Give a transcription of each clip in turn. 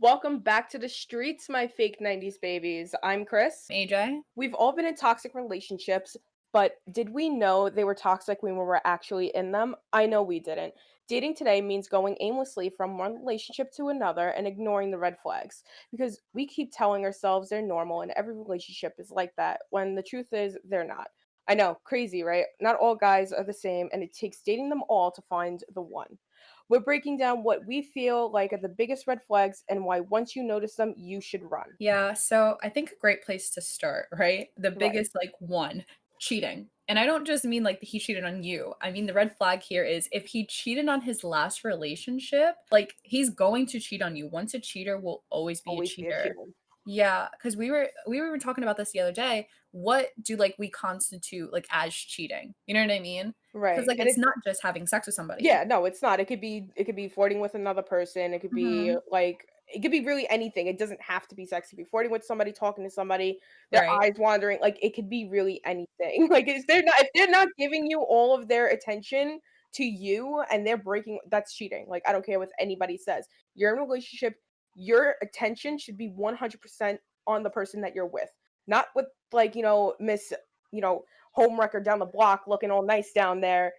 Welcome back to the streets, my fake 90s babies. I'm Chris. AJ? We've all been in toxic relationships, but did we know they were toxic when we were actually in them? I know we didn't. Dating today means going aimlessly from one relationship to another and ignoring the red flags because we keep telling ourselves they're normal and every relationship is like that when the truth is they're not. I know, crazy, right? Not all guys are the same, and it takes dating them all to find the one. We're breaking down what we feel like are the biggest red flags and why once you notice them, you should run. Yeah, so I think a great place to start, right? The Right. biggest, one, cheating. And I don't just mean like he cheated on you. I mean, the red flag here is if he cheated on his last relationship, like he's going to cheat on you. Once a cheater will always be a Always be a cheater. cheater. Yeah, because we were even talking about this the other day. What do like we constitute like as cheating? You know what I mean? Because Right. like And it's it not just having sex with somebody. yeah, no, it's not. It could be flirting with another person. It could be Mhm. like it could be really anything. It doesn't have to be sex. It could be flirting with somebody, talking to somebody, their Right. eyes wandering. Like it could be really anything. Like if they're not giving you all of their attention to you and they're breaking that's cheating. Like I don't care what anybody says. You're in a relationship, your attention should be 100% on the person that you're with. Not with Miss, you know, homewrecker down the block looking all nice down there,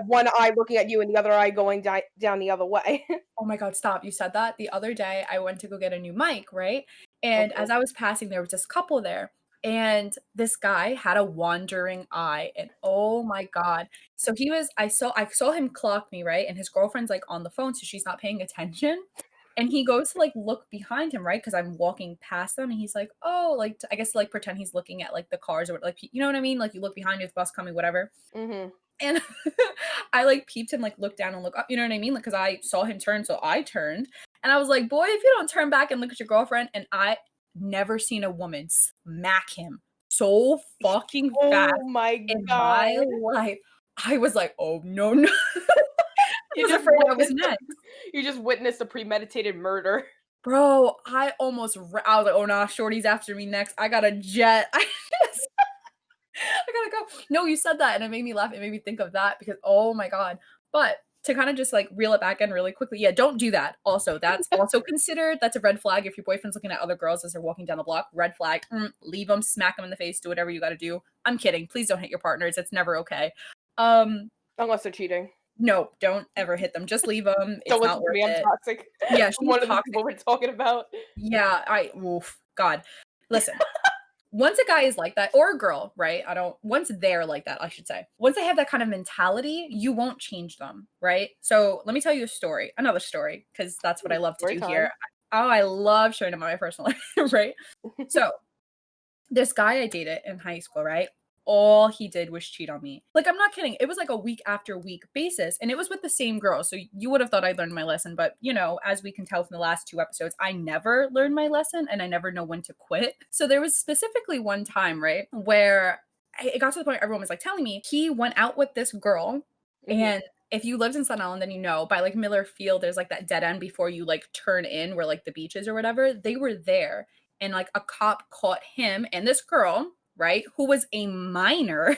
one eye looking at you and the other eye going down the other way. Oh my god, stop, you said that? The other day, I went to go get a new mic, right? And Okay. as I was passing, there was this couple there, and this guy had a wandering eye, and oh my god. So he was I saw him clock me, right? And his girlfriend's, like, on the phone, so she's not paying attention, and he goes to, like, look behind him, right? Because 'Cause I'm walking past them, and he's like, "Oh," like, I guess, to like, pretend he's looking at, like, the cars or what like, you know what I mean? Like, you look behind you, the bus coming, whatever. Mhm. And I, like, peeped him, like, look down and look up, you know what I mean? Like, cause I saw him turn, so I turned, and I was like, "Boy, if you don't turn back and look at your girlfriend," and I never seen a woman smack him so fucking fast Oh my in my god. life. I was like, "Oh, no, no." I You was just afraid I was witnessed a next. you just witnessed a premeditated murder. Bro, I was like, "Oh, nah, shorty's after me next. I got a jet." I gotta go. No, you said that and it made me laugh. It made me think of that because oh my god. But to kind of just like reel it back in really quickly, yeah, don't do that. Also, that's also considered that's a red flag if your boyfriend's looking at other girls as they're walking down the block. Red flag. Leave them, smack them in the face, do whatever you got to do. I'm kidding. Please don't hit your partners. It's never okay. Um, Unless they're cheating. no, don't ever hit them. Just leave them. It's Don't not listen to worth me, I'm it. toxic. Yeah, I'm she's one of the toxic. people we're talking about. Yeah, oof, God. Listen, once a guy is like that or a girl, right? I don't once they're like that, I should say. Once they have that kind of mentality, you won't change them, right? So, let me tell you a story, another story, because that's what I love to Story do here. time. Oh, I love sharing about my personal life, right? So, this guy I dated in high school, right? All he did was cheat on me. Like, I'm not kidding. It was like a week after week basis, and it was with the same girl. So you would have thought I learned my lesson, but as we can tell from the last two episodes, I never learned my lesson and I never know when to quit. So there was specifically one time, right, where it got to the point everyone was like telling me he went out with this girl, Mhm. and if you lived in Staten Island, then by like Miller Field, there's like that dead end before you like turn in where like the beach is or whatever. They were there and like a cop caught him and this girl, right, who was a minor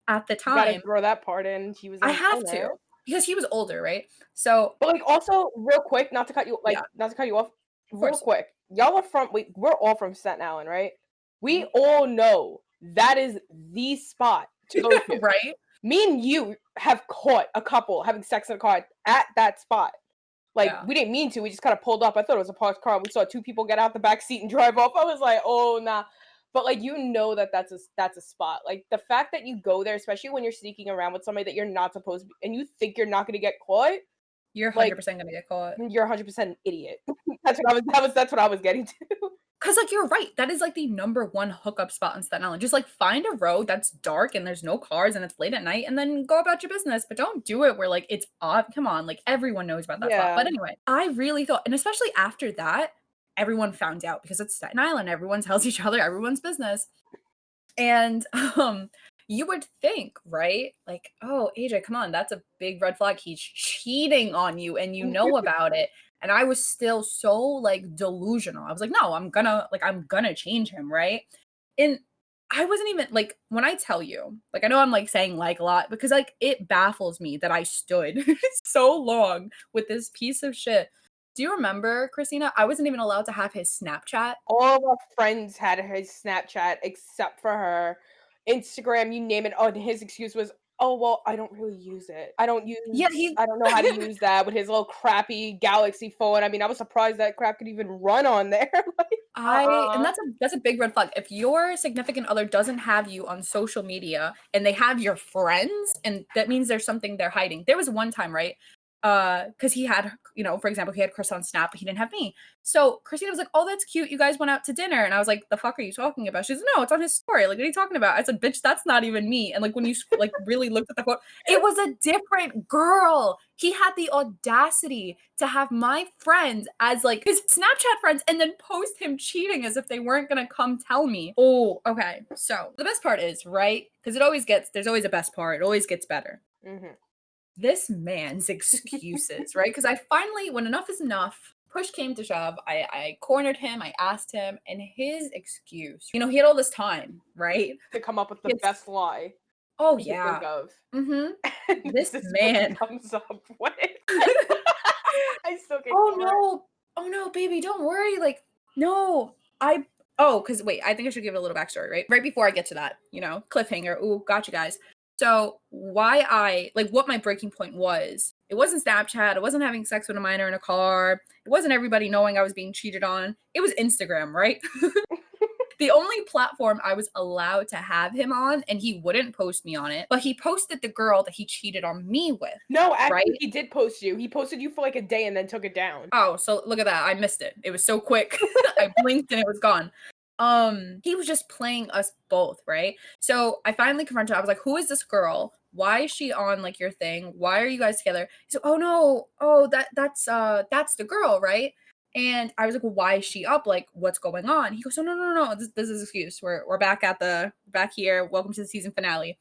at the Gotta time. throw that part in. She was a I have minor. to because he was older, right? So, But, like, also, real quick, yeah, not to cut you off, of real course. quick, we're all from Staten Island, right? We Mhm. all know that is the spot to go to. Right? Me and you have caught a couple having sex in a car at that spot. Like, Yeah. we didn't mean to, we just kinda pulled up. I thought it was a parked car, and we saw 2 people get out the back seat and drive off. I was like, "Oh, nah." But, like, you know that that's a spot. Like, the fact that you go there, especially when you're sneaking around with somebody that you're not supposed to be and you think you're not gonna get caught, You're like, 100% gonna get caught. you're 100% an idiot. That's what I was getting to. 'Cause, like, you're right, that is, like, the number 1 hookup spot in Staten Island. Just, like, find a road that's dark and there's no cars and it's late at night and then go about your business, but don't do it where, like, it's odd come on, like, everyone knows about that spot. Yeah. But anyway, I really thought and especially after that, everyone found out because it's Staten Island, everyone tells each other everyone's business. And, you would think, right? Like, "Oh, AJ, come on, that's a big red flag. He's cheating on you and you know about it." And I was still so, like, delusional. I was like, "No, I'm gonna change him," right? And I wasn't even like, when I tell you, like, I know I'm, like, saying like a lot because, like, it baffles me that I stood so long with this piece of shit Do you remember, Christina? I wasn't even allowed to have his Snapchat. All of our friends had his Snapchat except for her. Instagram, you name it. Oh, and his excuse was, "Oh, well, I don't really use it. Yeah, he I don't know how to use that with his little crappy Galaxy phone." I mean, I was surprised that crap could even run on there. Like, I and uh-uh. that's a big red flag. If your significant other doesn't have you on social media and they have your friends, and that means there's something they're hiding. There was one time, right? Because he had, for example, he had Chris on Snap, but he didn't have me. So Christina was like, "Oh, that's cute. You guys went out to dinner." And I was like, "The fuck are you talking about?" She's like, "No, it's on his story. Like, what are you talking about?" I said, "Bitch, that's not even me." And like when you like really looked at the photo, it was a different girl. He had the audacity to have my friends as like his Snapchat friends and then post him cheating as if they weren't gonna come tell me. Oh, okay. So the best part is, right? Because there's always a best part. It always gets better. Mhm. This man's excuses, right? Because I finally, when enough is enough, push came to shove, I cornered him, I asked him, and his excuse, he had all this time, right? To come up with the He had, best lie oh he could think yeah. of. Mm-hmm. And This this is what he man. comes up with. I still can't Oh get over it. no. Oh no, baby, don't worry. Like, no. Because wait, I think I should give it a little backstory, right? Right before I get to that, cliffhanger. Ooh, gotcha, guys. So, what my breaking point was, it wasn't Snapchat, it wasn't having sex with a minor in a car, it wasn't everybody knowing I was being cheated on, it was Instagram, right? The only platform I was allowed to have him on, and he wouldn't post me on it, but he posted the girl that he cheated on me with, No, right? actually, he did post you. He posted you for, like, a day and then took it down. Oh, so look at that. I missed it. It was so quick. I blinked and it was gone. He was just playing us both, right? So I finally confronted her. I was like, "Who is this girl? Why is she on like your thing? Why are you guys together?" He said, "Oh no, oh that's the girl, right?" And I was like, "Well, why is she up? Like, what's going on?" He goes, "Oh no. This is excuse. We're back here. Welcome to the season finale."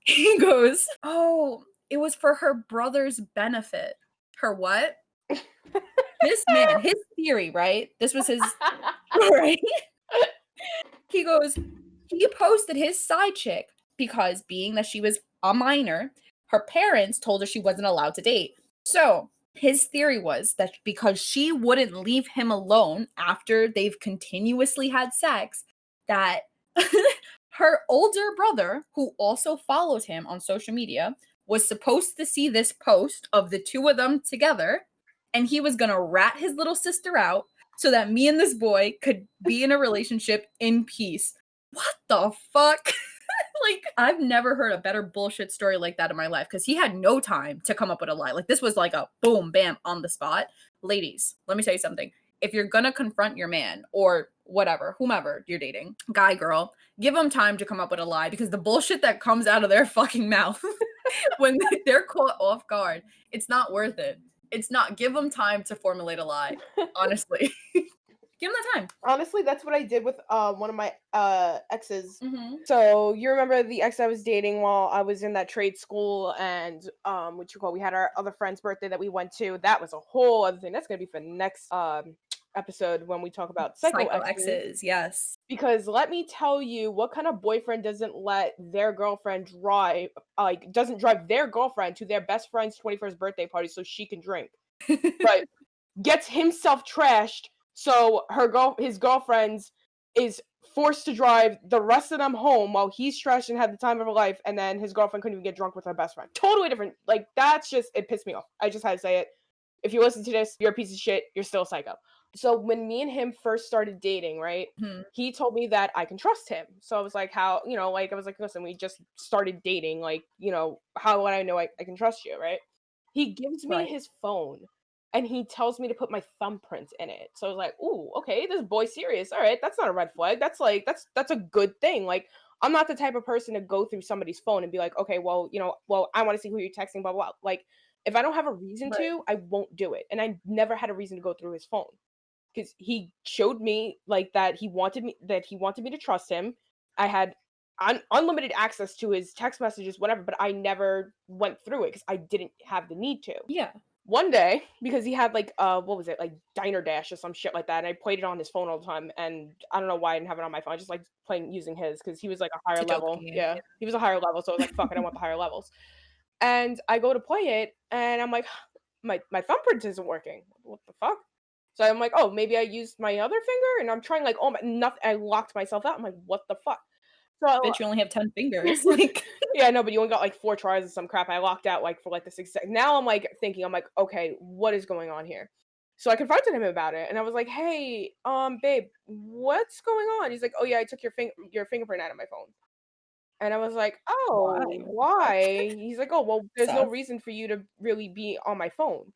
He goes, "Oh, it was for her brother's benefit." Her what? This man, his theory, right? This was his right? He goes, he posted his side chick because being that she was a minor, her parents told her she wasn't allowed to date. So his theory was that because she wouldn't leave him alone after they've continuously had sex, that her older brother, who also followed him on social media, was supposed to see this post of the two of them together, and he was gonna rat his little sister out so that me and this boy could be in a relationship in peace. What the fuck? Like, I've never heard a better bullshit story like that in my life because he had no time to come up with a lie. Like, this was like a boom, bam, on the spot. Ladies, let me tell you something. If you're gonna confront your man or whatever, whomever you're dating, guy, girl, give them time to come up with a lie because the bullshit that comes out of their fucking mouth when they're caught off guard, it's not worth it. It's not. Give them time to formulate a lie. Honestly, give them that time. Honestly, that's what I did with, one of my, exes. Hmm. So, you remember the ex I was dating while I was in that trade school and, we had our other friend's birthday that we went to. That was a whole other thing. That's gonna be for next, episode when we talk about psycho Psycho exes. exes, yes. Because let me tell you, what kind of boyfriend doesn't let their girlfriend drive, like, doesn't drive their girlfriend to their best friend's 21st birthday party so she can drink, but gets himself trashed so his girlfriend's is forced to drive the rest of them home while he's trashed and had the time of her life, and then his girlfriend couldn't even get drunk with her best friend. Totally different. Like, that's just it pissed me off. I just had to say it. If you listen to this, you're a piece of shit. You're still a psycho. So when me and him first started dating, right? Mhm. He told me that I can trust him. So I was like, how, like, I was like, listen, we just started dating. Like, how would I know I can trust you, right? He gives me Right. his phone and he tells me to put my thumbprint in it. So I was like, "Ooh, okay, this boy's serious. All right, that's not a red flag. That's like that's a good thing." Like, I'm not the type of person to go through somebody's phone and be like, "Okay, well, I want to see who you're texting, blah, blah, blah." Like, if I don't have a reason Right. to, I won't do it. And I never had a reason to go through his phone because he showed me like that he wanted me to trust him. I had unlimited access to his text messages, whatever, but I never went through it because I didn't have the need to. Yeah. One day, because he had like what was it, like Diner Dash or some shit like that, and I played it on his phone all the time, and I don't know why I didn't have it on my phone. I just like playing using his because he was like a It's higher a level. dopamine. Yeah, he was a higher level, so I was like, fuck it, I want the higher levels. And I go to play it, and I'm like, my thumbprint isn't working. What the fuck? So I'm like, "Oh, maybe I used my other finger?" And I'm trying, like, oh my nothing, I locked myself out. I'm like, "What the fuck?" So Bet you only have 10 fingers, like yeah, no, but you only got, like, 4 tries and some crap. I locked out, like, for, like, the 6th sec now I'm, like, thinking, I'm like, "Okay, what is going on here?" So I confronted him about it, and I was like, "Hey, babe, what's going on?" He's like, "Oh, yeah, I took your fingerprint out of my phone." And I was like, why? "Oh, What the fuck? why?" He's like, "Oh, well, there's no Sus. reason for you to really be on my phone."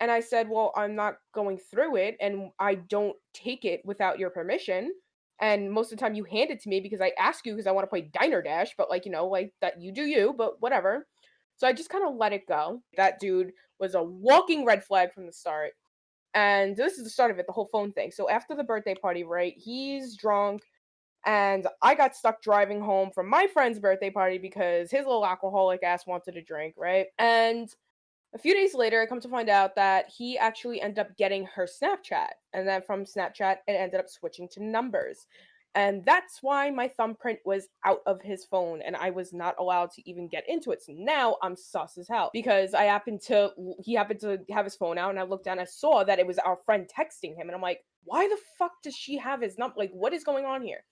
And I said, "Well, I'm not going through it, and I don't take it without your permission. And most of the time you hand it to me because I ask you because I wanna play Diner Dash, but, like, like, that you do you, but whatever." So I just kinda let it go. That dude was a walking red flag from the start, and this is the start of it, the whole phone thing. So after the birthday party, right, he's drunk, and I got stuck driving home from my friend's birthday party because his little alcoholic ass wanted to drink, right? And a few days later, I come to find out that he actually ended up getting her Snapchat, and then from Snapchat, it ended up switching to numbers. And that's why my thumbprint was out of his phone and I was not allowed to even get into it. So now I'm sus as hell because he happened to have his phone out and I looked down, I saw that it was our friend texting him. And I'm like, why the fuck does she have his number? Like, what is going on here?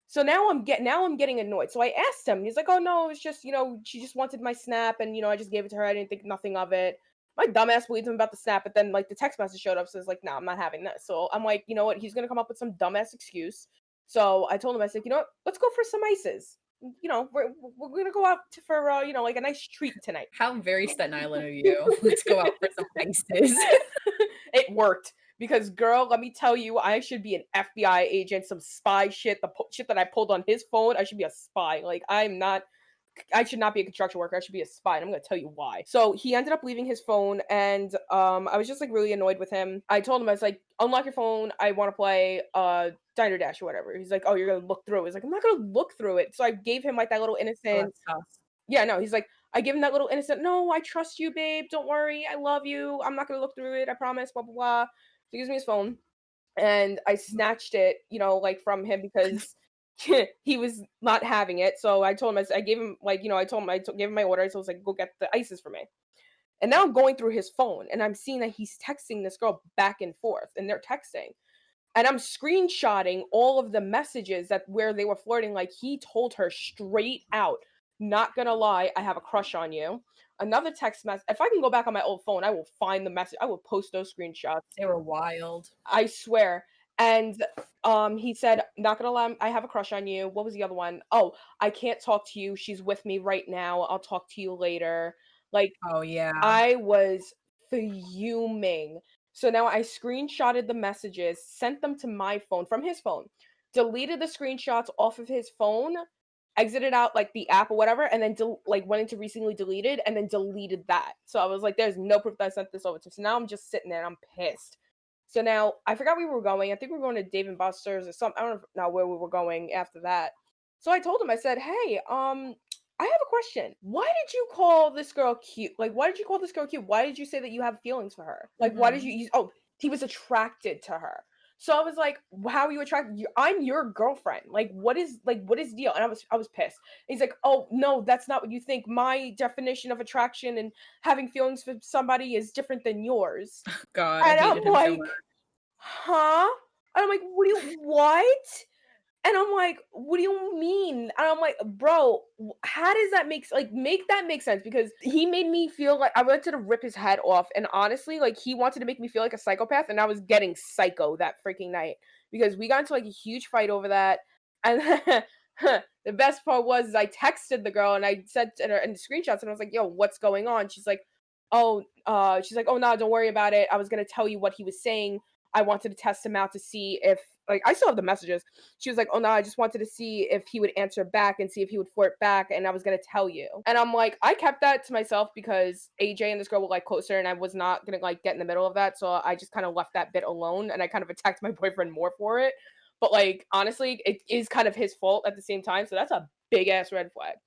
So now I'm getting annoyed. So I asked him. He's like, "Oh no, it's just, she just wanted my snap and I just gave it to her. I didn't think nothing of it." My dumbass believed him about the snap, but then like the text message showed up, so it's like, "No, I'm not having this." So I'm like, "You know what? He's going to come up with some dumbass excuse." So I told him, I said, "You know what? Let's go for some ices. We're going to go out for like a nice treat tonight." How very Staten Island of you. Let's go out for some ices. It worked because, girl, let me tell you, I should be an FBI agent, some spy shit. Shit that I pulled on his phone, I should be a spy. Like, I should not be a construction worker. I should be a spy. And I'm gonna tell you why. So he ended up leaving his phone, and I was just like really annoyed with him. I told him, I was like, "Unlock your phone. I want to play Diner Dash or whatever." He's like, "Oh, you're gonna look through it." He's like, "I'm not gonna look through it." So I gave him like that little Oh, innocent. that's sus. Yeah, no, he's like, I give him that little innocent, "No, I trust you, babe. Don't worry. I love you. I'm not gonna look through it. I promise." Blah blah blah. So he gives me his phone, and I snatched it, like from him because he was not having it. So I told him, I gave him like, I told him gave him my order. So I was like, "Go get the ices for me." And now I'm going through his phone, and I'm seeing that he's texting this girl back and forth, and they're texting. And I'm screenshotting all of the messages that where they were flirting, like, he told her straight out, "Not gonna lie, I have a crush on you." Another text message, if I can go back on my old phone, I will find the message, I will post those screenshots, They were wild. I swear. And, he said, "Not gonna lie, I have a crush on you." What was the other one? "Oh, I can't talk to you, she's with me right now, I'll talk to you later." Like, Oh, yeah. I was fuming. So now I screenshotted the messages, sent them to my phone from his phone, deleted the screenshots off of his phone, exited out like the app or whatever, and then like went into recently deleted and then deleted that. So I was like, "There's no proof that I sent this over to." So now I'm just sitting there and I'm pissed. So now I forgot where we were going. I think we were going to Dave and Buster's or something. I don't know where we were going after that. So I told him, I said, "Hey, I have a question. Why did you call this girl cute? Like, why did you call this girl cute? Why did you say that you have feelings for her? Like, why did Mhm. you use, oh, he was attracted to her." So I was like, "How are you attracted? I'm your girlfriend. Like, what is the deal?" And I was pissed. He's like, "Oh, no, that's not what you think. My definition of attraction and having feelings for somebody is different than yours." God, I And hated I'm him so much. like, "Huh?" And I'm like, what?" And I'm like, "What do you mean?" And I'm like, "Bro, how does that make that make sense?" Because he made me feel like I wanted to rip his head off, and honestly, like, he wanted to make me feel like a psychopath, and I was getting psycho that freaking night because we got into, like, a huge fight over that, and the best part was is I texted the girl, and I said to her in the screenshots, and I was like, "Yo, what's going on?" She's like, "Oh, no, don't worry about it. I was gonna tell you what he was saying. I wanted to test him out to see if," like, I still have the messages. She was like, "Oh, no, I just wanted to see if he would answer back and see if he would flirt back, and I was gonna tell you." And I'm like, I kept that to myself because AJ and this girl were, like, closer, and I was not gonna, like, get in the middle of that, so I just kinda left that bit alone, and I kind of attacked my boyfriend more for it. But, like, honestly, it is kind of his fault at the same time, so that's a big ass red flag.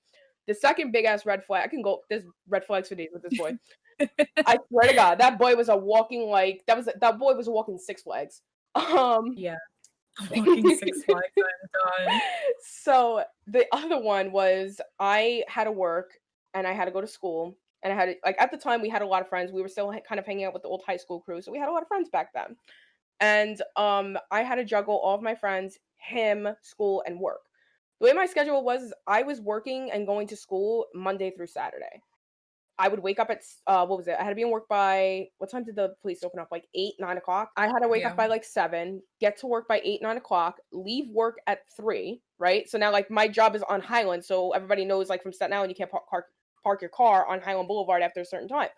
The second big ass red flag, I can go there's red flags for days with this boy. I swear to God, that boy was a walking, like, that boy was a walking Six Flags. Um Yeah. Walking Six Flags, I'm done. So, the other one was I had to work and I had to go to school, And I had like at the time we had a lot of friends. We were still kind of hanging out with the old high school crew, so we had a lot of friends back then. And I had to juggle all of my friends, him, school, and work. The way my schedule was, is I was working and going to school Monday through Saturday. I would wake up at what was it? I had to be in work by what time did the police open up? Like 8, 9 o'clock. I had to wake up Yeah. by like 7, get to work by 8, 9 o'clock, leave work at 3, right? So now like my job is on Highland, so everybody knows like from Staten Island you can't park your car on Highland Boulevard after a certain time.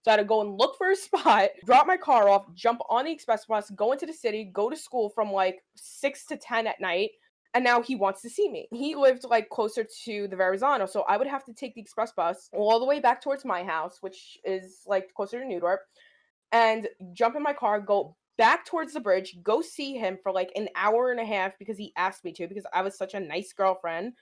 So I had to go and look for a spot, drop my car off, jump on the express bus, go into the city, go to school from like 6 to 10 at night. And now he wants to see me. He lived like closer to the Verrazano, so I would have to take the express bus all the way back towards my house, which is like closer to Newdorp, and jump in my car, go back towards the bridge, go see him for like an hour and a half because he asked me to because I was such a nice girlfriend.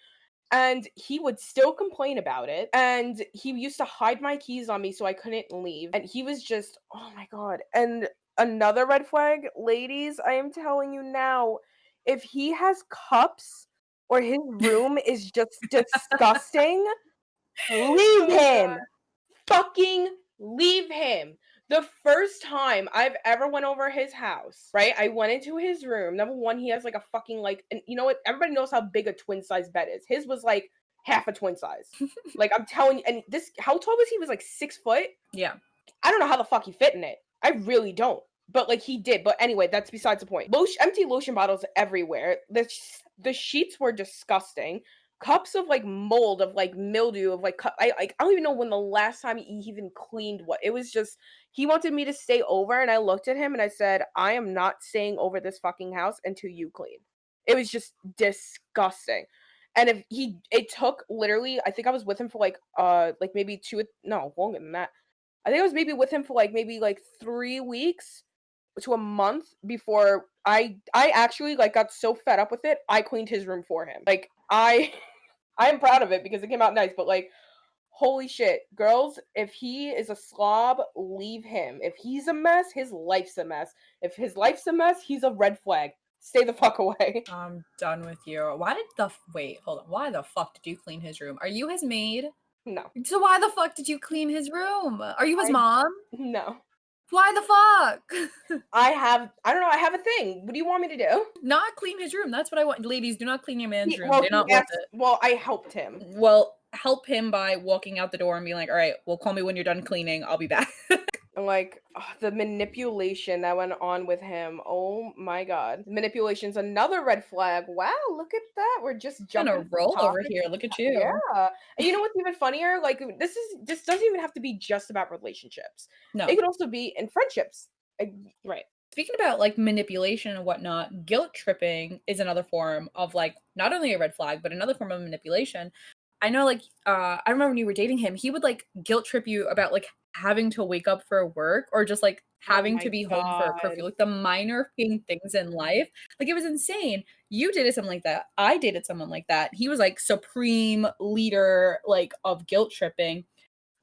And he would still complain about it. And he used to hide my keys on me so I couldn't leave. And he was just, oh my God. And another red flag, ladies, I am telling you now, if he has cups or his room is just disgusting, leave Oh god. him. Fucking leave him. The first time I've ever went over his house, right? I went into his room. Number one, he has like a fucking like, and you know what? Everybody knows how big a twin size bed is. His was like half a twin size. Like I'm telling you, and this, how tall was he? He was like 6 foot. Yeah. I don't know how the fuck he fit in it. I really don't. But like he did. But anyway, that's besides the point. Empty lotion bottles everywhere. The sheets were disgusting. Cups of like mold, of like mildew, of like I don't even know when the last time he even cleaned what. It was just he wanted me to stay over, and I looked at him and I said, I am not staying over this fucking house until you clean. It was just disgusting. And if he it took literally, I think I was with him for like maybe two, no, longer than that. I think I was maybe with him for like maybe like 3 weeks to a month before I actually like got so fed up with it, I cleaned his room for him. Like I I am proud of it because it came out nice, but like holy shit, girls, if he is a slob, leave him. If he's a mess, his life's a mess. If his life's a mess, he's a red flag. Stay the fuck away. I'm done with you. Why did the wait, hold on. Why the fuck did you clean his room? Are you his maid? No. So why the fuck did you clean his room? Are you his I mom? no. Why the fuck? I don't know, I have a thing. What do you want me to do? Not clean his room. That's what I want. Ladies, do not clean your man's room. They're not He worth asked, it. well, I helped him. Well, help him by walking out the door and being like, all right, well, call me when you're done cleaning. I'll be back. And like the manipulation that went on with him. Oh my god. Manipulation's another red flag. Wow, look at that. We're just On a jumping from roll over topic here. to Look at yeah. you. And you know what's even funnier? Like this doesn't even have to be just about relationships. No. It could also be in friendships. Like, right. Speaking about like manipulation and whatnot, guilt tripping is another form of like not only a red flag, but another form of manipulation. I know like I remember when you were dating him, he would like guilt trip you about like having to wake up for work or just like Oh having to my be home for a god. curfew, like the minor fucking things in life. Like it was insane. You dated something like that. I dated someone like that. He was like supreme leader like of guilt tripping.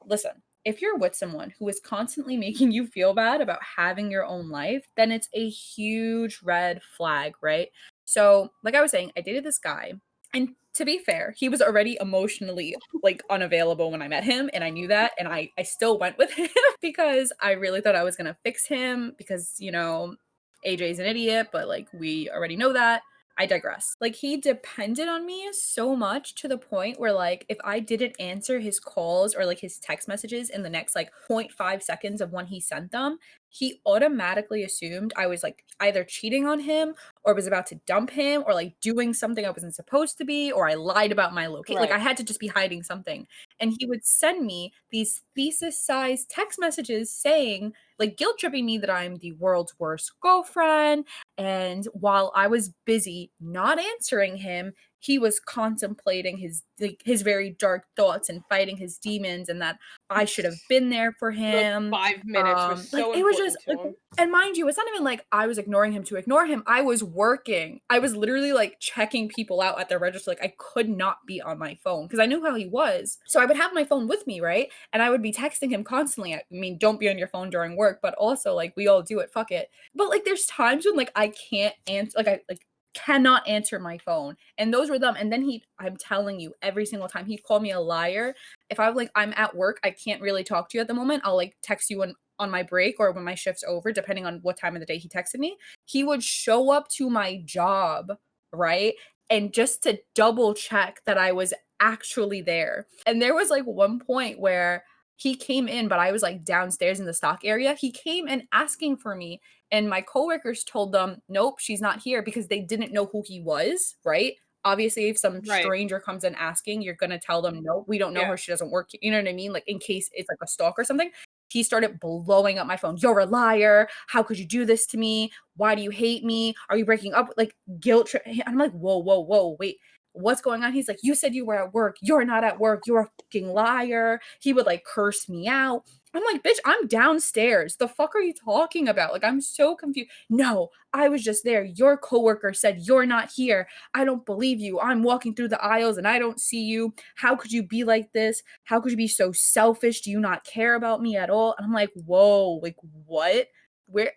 Listen, if you're with someone who is constantly making you feel bad about having your own life, then it's a huge red flag, right? So, like I was saying, I dated this guy, and to be fair, he was already emotionally like unavailable when I met him, and I knew that, and I still went with him because I really thought I was gonna fix him because AJ's an idiot, but like we already know that. I digress. Like he depended on me so much to the point where like if I didn't answer his calls or like his text messages in the next like 0.5 seconds of when he sent them, he automatically assumed I was like either cheating on him or was about to dump him or like doing something I wasn't supposed to be or I lied about my location. Like Right. I had to just be hiding something. And he would send me these thesis-sized text messages saying like guilt tripping me that I'm the world's worst girlfriend, and while I was busy not answering him, he was contemplating his like his very dark thoughts and fighting his demons and that I should have been there for Those him. 5 minutes were Like so it was just important to like, him. and mind you, it's not even like I was ignoring him to ignore him. I was working. I was literally like checking people out at the register. Like I could not be on my phone because I knew how he was. So I would have my phone with me, right? And I would be texting him constantly. I mean, don't be on your phone during work, but also like we all do it. Fuck it. But like there's times when like I can't answer like cannot answer my phone. And those were them. And then I'm telling you, every single time he'd call me a liar. If I'm like, I'm at work, I can't really talk to you at the moment. I'll like text you on my break or when my shift's over, depending on what time of the day he texted me. He would show up to my job, right? And just to double check that I was actually there. And there was like one point where he came in, but I was like downstairs in the stock area. He came in asking for me, and my coworkers told them, "Nope, she's not here," because they didn't know who he was, right? Obviously, if some Right. stranger comes in asking, you're gonna tell them, "No, we don't know Yeah. her. She doesn't work." You know what I mean? Like in case it's like a stalk or something. He started blowing up my phone. "You're a liar. How could you do this to me? Why do you hate me? Are you breaking up?" Like guilt trip. I'm like, "Whoa, whoa, whoa, wait. What's going on?" He's like, "You said you were at work. You're not at work. You're a fucking liar." He would like curse me out. I'm like, "Bitch, I'm downstairs. The fuck are you talking about?" Like, I'm so confused. "No, I was just there. Your coworker said you're not here. I don't believe you. I'm walking through the aisles and I don't see you. How could you be like this? How could you be so selfish? Do you not care about me at all?" And I'm like, "Whoa, like what? Where?"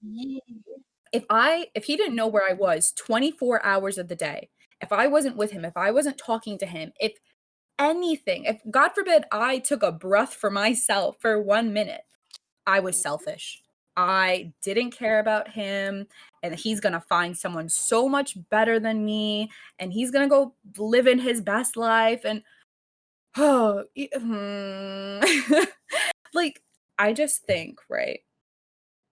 Ye- If he didn't know where I was 24 hours of the day, if I wasn't with him, if I wasn't talking to him, if anything, if God forbid I took a breath for myself for 1 minute, I was selfish. I didn't care about him, and he's gonna find someone so much better than me, and he's gonna go live in his best life, and oh, like, I just think, right?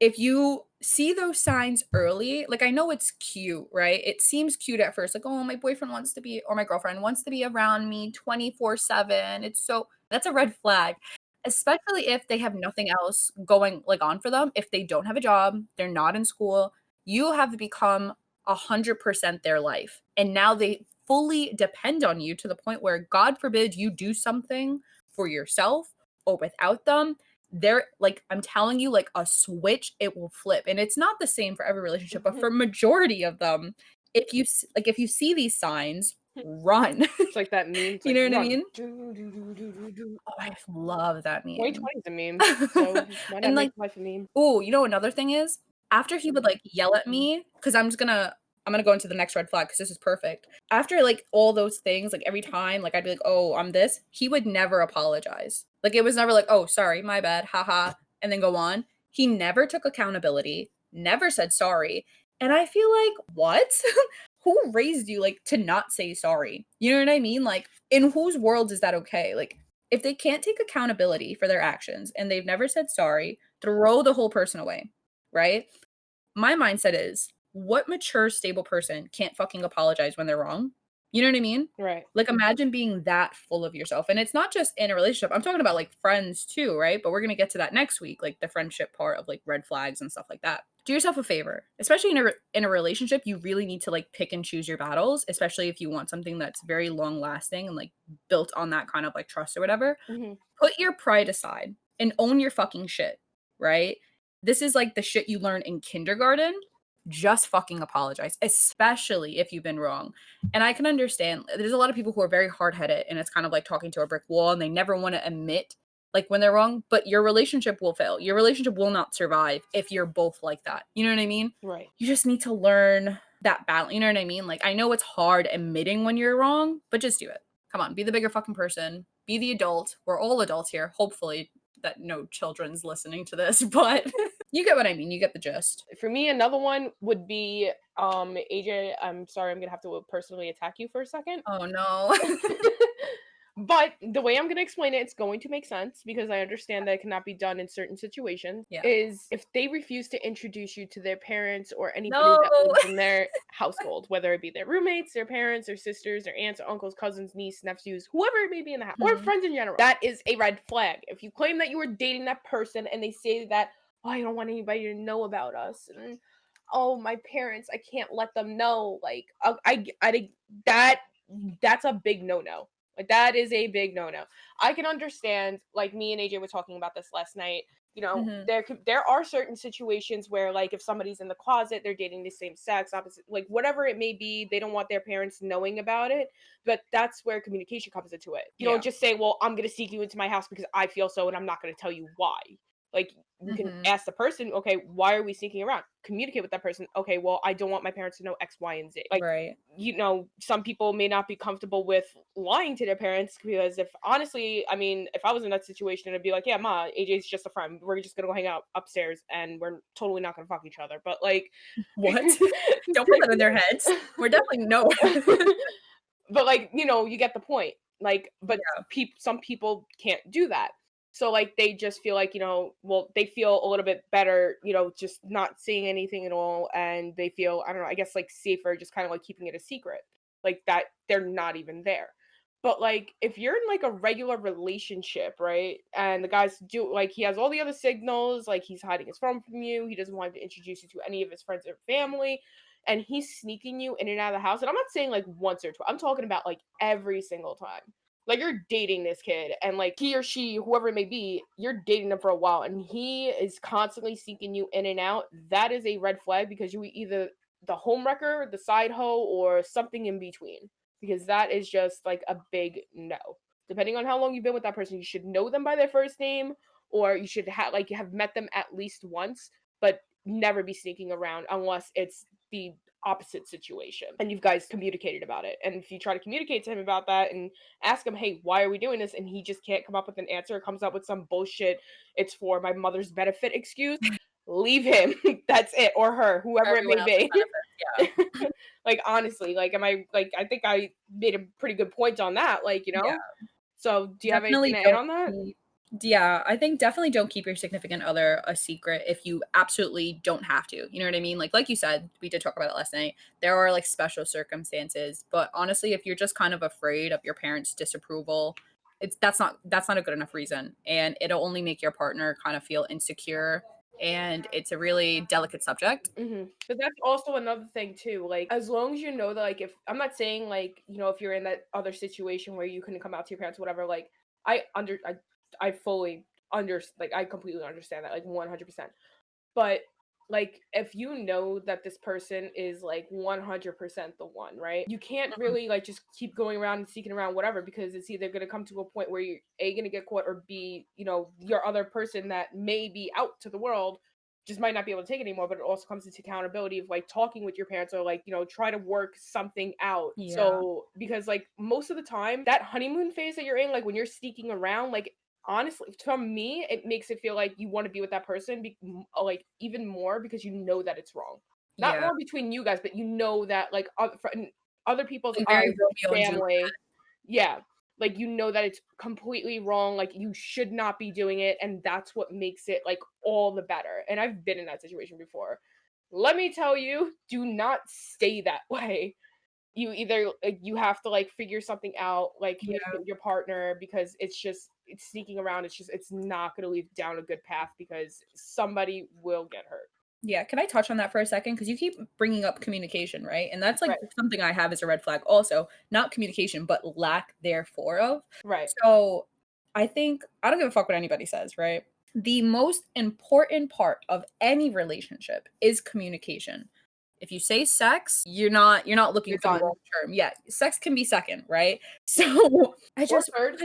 If you see those signs early, like I know it's cute, right? It seems cute at first, like, oh, my boyfriend wants to be, or my girlfriend wants to be around me 24/7. It's so, that's a red flag, especially if they have nothing else going like on for them. If they don't have a job, they're not in school, you have become 100% their life. And now they fully depend on you to the point where, God forbid, you do something for yourself or without them, they're like, I'm telling you, like a switch, it will flip. And it's not the same for every relationship, but for majority of them, if you like if you see these signs, run. It's like that meme. It's You like know what I run. mean? Do, do, do, do, do, do. Oh, I love that meme. 2020 is a meme, so why not And make like, life a meme? oh, you know another thing is, after he would like yell at me, because I'm gonna go into the next red flag because this is perfect. After like all those things, like every time, like I'd be like, "Oh, I'm this," he would never apologize. Like it was never like, "Oh, sorry, my bad, haha," and then go on. He never took accountability, never said sorry. And I feel like, what? Who raised you like to not say sorry? You know what I mean? Like, in whose world is that okay? Like, if they can't take accountability for their actions and they've never said sorry, throw the whole person away, right? My mindset is, what mature, stable person can't fucking apologize when they're wrong? You know what I mean? Right. Like, imagine being that full of yourself. And it's not just in a relationship. I'm talking about like friends too, right? But we're going to get to that next week, like the friendship part of like red flags and stuff like that. Do yourself a favor, especially in a relationship. You really need to like pick and choose your battles, especially if you want something that's very long lasting and like built on that kind of like trust or whatever. Hmm. Put your pride aside and own your fucking shit, right? This is like the shit you learn in kindergarten. Just fucking apologize, especially if you've been wrong. And I can understand there's a lot of people who are very hard headed and it's kind of like talking to a brick wall and they never want to admit like when they're wrong, but your relationship will fail. Your relationship will not survive if you're both like that. You know what I mean? Right. You just need to learn that balance. You know what I mean? Like, I know it's hard admitting when you're wrong, but just do it. Come on, be the bigger fucking person. Be the adult. We're all adults here. Hopefully that no children's listening to this, but you get what I mean. You get the gist. For me, another one would be AJ. I'm sorry, I'm gonna have to personally attack you for a second. Oh no. But the way I'm going to explain it, it's going to make sense because I understand that it cannot be done in certain situations. Yeah. Is if they refuse to introduce you to their parents or anybody No. that lives in their household, whether it be their roommates, their parents, their sisters, their aunts, or uncles, cousins, niece, nephews, whoever it may be in the house, or Mhm. friends in general, that is a red flag. If you claim that you were dating that person and they say that, oh, I don't want anybody to know about us, and oh, my parents, I can't let them know, like, that that's a big no-no. Like that is a big no-no. I can understand, like me and AJ were talking about this last night. You know, Mhm. there are certain situations where, like, if somebody's in the closet, they're dating the same sex, opposite, like whatever it may be, they don't want their parents knowing about it. But that's where communication comes into it. You don't Yeah. just say, "Well, I'm gonna seek you into my house because I feel so, and I'm not gonna tell you why." Like you can Mhm. ask the person, okay, why are we sneaking around? Communicate with that person. Okay, well, I don't want my parents to know X, Y, and Z. Like, Right. some people may not be comfortable with lying to their parents because if honestly, I mean, if I was in that situation, it'd be like, yeah, ma, AJ's just a friend. We're just gonna go hang out upstairs and we're totally not gonna fuck each other. But like, What? Don't put that in their heads. We're definitely no. but like, you get the point. Like, but Yeah. some people can't do that. So like they just feel like, well, they feel a little bit better, just not saying anything at all. And they feel, I don't know, I guess like safer just kind of like keeping it a secret. Like that they're not even there. But like if you're in like a regular relationship, right? And the guy's do like he has all the other signals, like he's hiding his phone from you, he doesn't want to introduce you to any of his friends or family, and he's sneaking you in and out of the house. And I'm not saying like once or twice. I'm talking about like every single time. Like you're dating this kid and like he or she, whoever it may be, you're dating them for a while and he is constantly sneaking you in and out. That is a red flag because you either the homewrecker, the side hoe, or something in between. Because that is just like a big no. Depending on how long you've been with that person, you should know them by their first name, or you should have met them at least once, but never be sneaking around unless it's the opposite situation and you guys communicated about it. And if you try to communicate to him about that and ask him, hey, why are we doing this, and he just can't come up with an answer, comes up with some bullshit, it's for my mother's benefit excuse, leave him. That's it, or her, For whoever it everyone may else's be. benefit. Like honestly, like am I like I think I made a pretty good point on that, like, Yeah. so do you have anything Definitely to add don't on that? keep Yeah, I think definitely don't keep your significant other a secret if you absolutely don't have to. You know what I mean? Like you said, we did talk about it last night. There are like special circumstances, but honestly, if you're just kind of afraid of your parents' disapproval, it's that's not a good enough reason, and it'll only make your partner kind of feel insecure, and it's a really delicate subject. But that's also another thing too. Like, as long as you know that, like, if I'm not saying like, if you're in that other situation where you couldn't come out to your parents, whatever. Like, I under, I fully like, I completely understand that, like, 100%. But like, if you know that this person is like 100% the one, right? You can't Mhm. really like just keep going around and seeking around whatever because it's either gonna come to a point where you're A gonna get caught or B, your other person that may be out to the world just might not be able to take it anymore. But it also comes into accountability of like talking with your parents or like, try to work something out. Yeah. So because like most of the time that honeymoon phase that you're in, like when you're sneaking around, like honestly, from me, it makes it feel like you wanna be with that person like, even more because you know that it's wrong. Not Yeah. wrong between you guys, but you know that, like, in other people's Like very eyes, Romeo and Juliet. family, yeah, like, you know that it's completely wrong, like, you should not be doing it, and that's what makes it, like, all the better, and I've been in that situation before. Let me tell you, do not stay that way. You either like, you have to, like, figure something out, like, Yeah. communicate with your partner because it's sneaking around, it's not gonna lead down a good path because somebody will get hurt. Yeah, can I touch on that for a second? Because you keep bringing up communication, right? And that's like Right, something I have as a red flag also, not communication, but lack therefore of. right. So I think I don't give a fuck what anybody says, right? The most important part of any relationship is communication. If you say sex, you're not looking You're for the done. long term. Yeah, sex can be second, right? So I Or just third,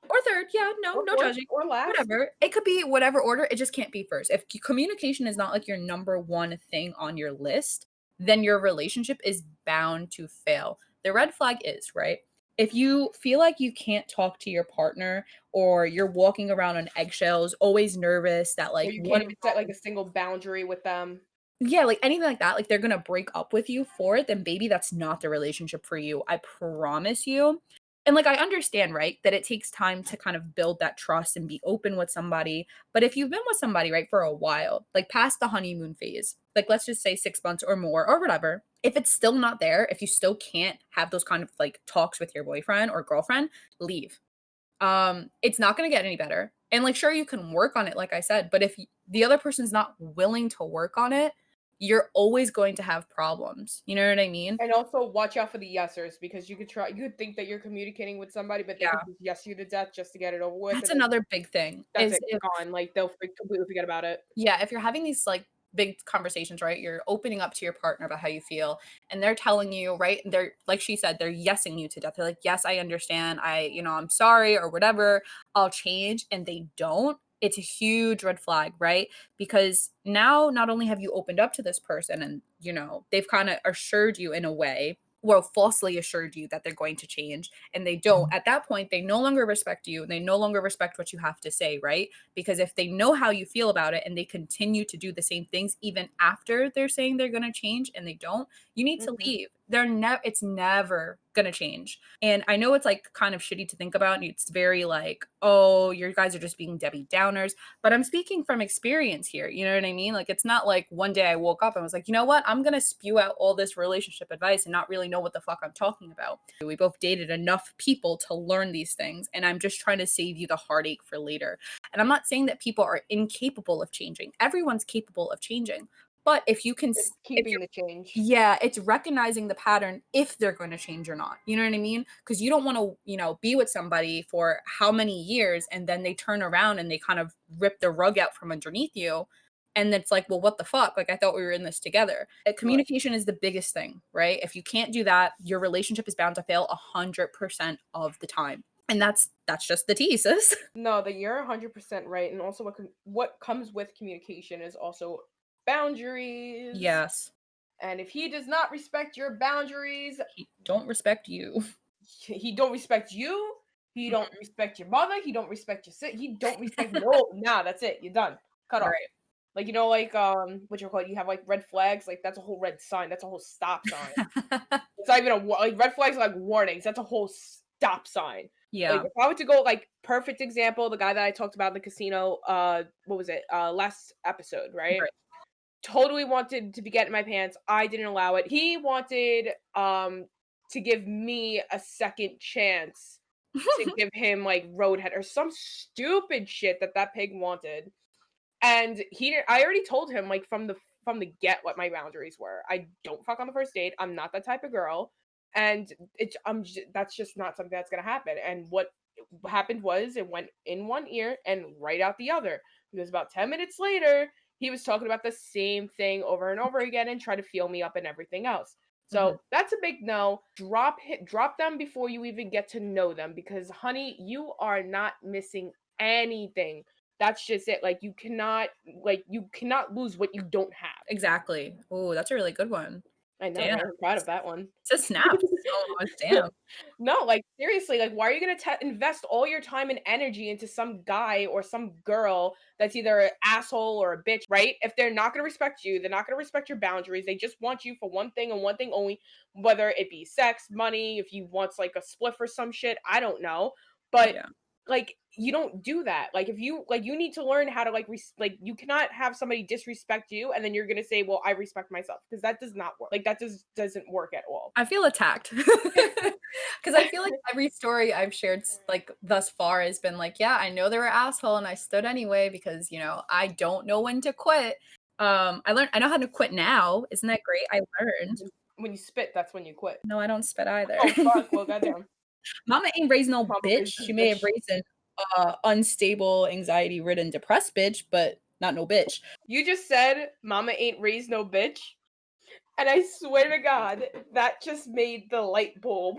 or third, yeah, no, or no fourth, judging. or last. Whatever. It could be whatever order, it just can't be first. If communication is not like your number one thing on your list, then your relationship is bound to fail. The red flag is, right? If you feel like you can't talk to your partner or you're walking around on eggshells, always nervous that Or like you what can't if even set, like, a single boundary with them. yeah, like anything like that, like they're gonna break up with you for it, then baby, that's not the relationship for you. I promise you. And like I understand, right, that it takes time to kind of build that trust and be open with somebody. But if you've been with somebody, right, for a while, like past the honeymoon phase, like let's just say 6 months or more or whatever, if it's still not there, if you still can't have those kind of like talks with your boyfriend or girlfriend, leave. It's not gonna get any better. And like sure you can work on it, like I said, but if the other person's not willing to work on it, you're always going to have problems. You know what I mean? And also watch out for the yesers because you could think that you're communicating with somebody, but they could Yeah. just yes you to death just to get it over with, That's and then another big thing that's is it, if gone, like, they'll completely forget about it. yeah, if you're having these like big conversations, right? You're opening up to your partner about how you feel and they're telling you, right? They're like she said, they're yesing you to death. They're like, "Yes, I understand. I'm sorry or whatever. I'll change." And they don't. it's a huge red flag, right? Because now not only have you opened up to this person and, they've kind of assured you in a way, well, falsely assured you that they're going to change and they don't. At that point, they no longer respect you. They no longer respect what you have to say, right? Because if they know how you feel about it and they continue to do the same things even after they're saying they're going to change and they don't, you need to Mhm. leave. It's never going to change. And I know it's like kind of shitty to think about. And it's very like, oh, you guys are just being Debbie Downers. But I'm speaking from experience here. You know what I mean? Like, it's not like one day I woke up and was like, you know what? I'm going to spew out all this relationship advice and not really know what the fuck I'm talking about. We both dated enough people to learn these things. And I'm just trying to save you the heartache for later. And I'm not saying that people are incapable of changing, everyone's capable of changing. But if you can, It's if keeping you're the change. yeah, it's recognizing the pattern if they're going to change or not. You know what I mean? Because you don't want to, be with somebody for how many years and then they turn around and they kind of rip the rug out from underneath you. And it's like, well, what the fuck? Like, I thought we were in this together. Right. Communication is the biggest thing, right? If you can't do that, your relationship is bound to fail 100% of the time. And that's just the tea, sis. No, that you're 100% right, and also what comes with communication is also boundaries. Yes. And if he does not respect your boundaries, Don't respect you. he don't respect you. He don't Mhm. respect your mother. He don't respect your he don't respect no. Nah, that's it. You're done. Cut off. Right. Like like what you call it? You have like red flags. Like that's a whole red sign. That's a whole stop sign. It's not even like red flags are like warnings. That's a whole stop sign. Like Yeah. if I were to go like perfect example, the guy that I talked about in the casino, what was it? Last episode, right? Right. Totally wanted to be getting my pants. I didn't allow it. He wanted to give me a second chance to give him like roadhead or some stupid shit that pig wanted. And I already told him like from the get what my boundaries were. I don't fuck on the first date. I'm not that type of girl. And that's just not something that's going to happen. And what happened was it went in one ear and right out the other. Because about 10 minutes later, he was talking about the same thing over and over again and try to feel me up and everything else. Mhm. So that's a big no. Drop them before you even get to know them because honey, you are not missing anything. That's just it. You cannot lose what you don't have. Exactly. Oh, that's a really good one. I know, Damn. right? I'm proud of that one. It's a snaps. Almost, damn. No, like seriously, like why are you gonna invest all your time and energy into some guy or some girl that's either an asshole or a bitch, right? If they're not gonna respect you, they're not gonna respect your boundaries. They just want you for one thing and one thing only, whether it be sex, money, if you want like a spliff or some shit, I don't know. But Yeah. like you don't do that. Like if you like you need to learn how to like you cannot have somebody disrespect you and then you're gonna say, well, I respect myself because that does not work. Like that just doesn't work at all. I feel attacked. Because I feel like every story I've shared like thus far has been like, yeah, I know they were asshole and I stood anyway because, I don't know when to quit. I know how to quit now. Isn't that great? I learned. When you spit, that's when you quit. No, I don't spit either. Oh, fuck. Well, goddamn. Mama ain't raised no Mama bitch. raised She this may have bitch. raised an unstable, anxiety ridden, depressed bitch, but not no bitch. You just said mama ain't raised no bitch. And I swear to God, that just made the light bulb